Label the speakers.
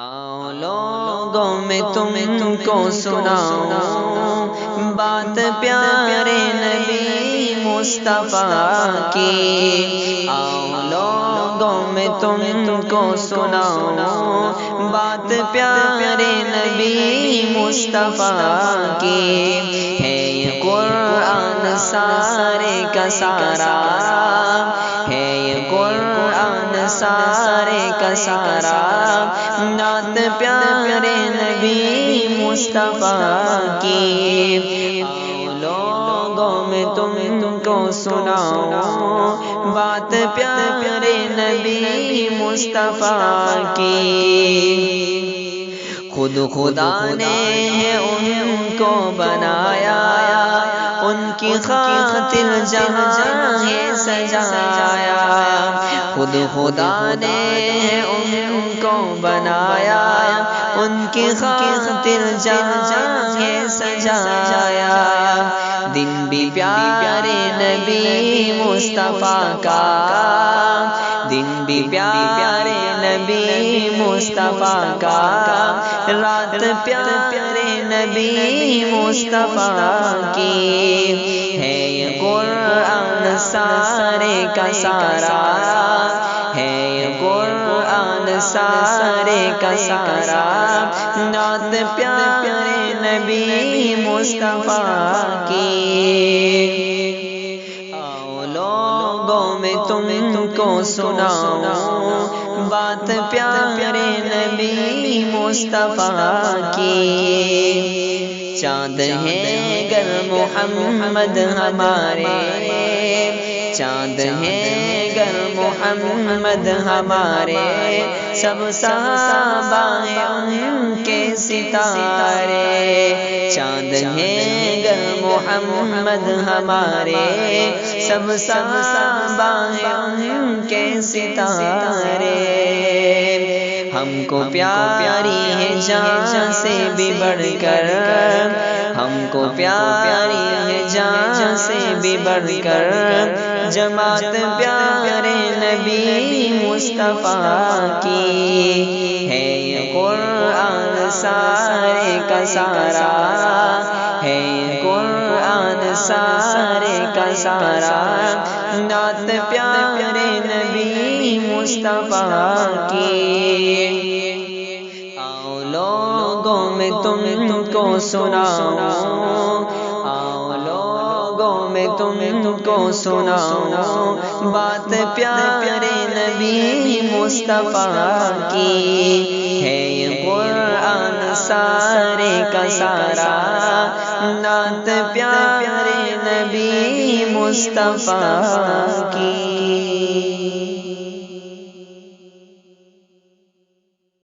Speaker 1: آؤ لوگوں میں تم کو سناؤں بات پیارے نبی مصطفیٰ کی۔ آؤ لوگوں میں تم کو سناؤں بات پیارے نبی مصطفیٰ کی۔ ہے یہ قرآن سارے کا سارا، ہے یہ قرآن سارے کا سارا، نعت پیارے نبی مصطفیٰ کی۔ آؤ لوگوں میں تم کو سناؤں بات پیارے نبی مصطفیٰ کی۔ خود خدا نے ان کو بنایا، ان کی خاطر جہاں ہے سجایا۔ خود خدا نے ان کو بنایا، ان کی خاطر جہاں ہے سجایا۔ دن بھی پیارے نبی مصطفیٰ کا، دن بھی پیارے نبی مصطفیٰ کا، رات پیارے نبی مصطفیٰ کی۔ ہے یہ قرآن سارے کا سارا، ہے یہ قرآن سارے کا سارا، نعت پیارے نبی مصطفیٰ کی۔ آؤ لوگوں میں تم کو سناؤں بات پیارے نبی مصطفیٰ کی۔ چاند ہے گر محمد ہمارے، چاند ہے گر محمد ہمارے، سب صحابہ ہیں ان کے ستارے۔ چاند ہے گر محمد ہمارے، سب صحابہ ہیں ان کے ستارے۔ ہم کو پیاری ہے جان سے بھی بڑھ کر، ہم کو پیاری ہے جان سے بھی بڑھ کر، جماعت پیارے نبی مصطفیٰ کی۔ ہے یہ قرآن سارے کا سارا، ہے یہ قرآن سارے کا سارا، نعت پیارے نبی مصطفیٰ کی۔ آؤ لوگوں میں تم کو سناؤں، آؤ لوگوں میں تم کو سناؤں بات پیارے نبی مصطفیٰ کی۔ ہے یہ قرآن سارے کا سارا، نعت پیارے نبی مصطفیٰ کی۔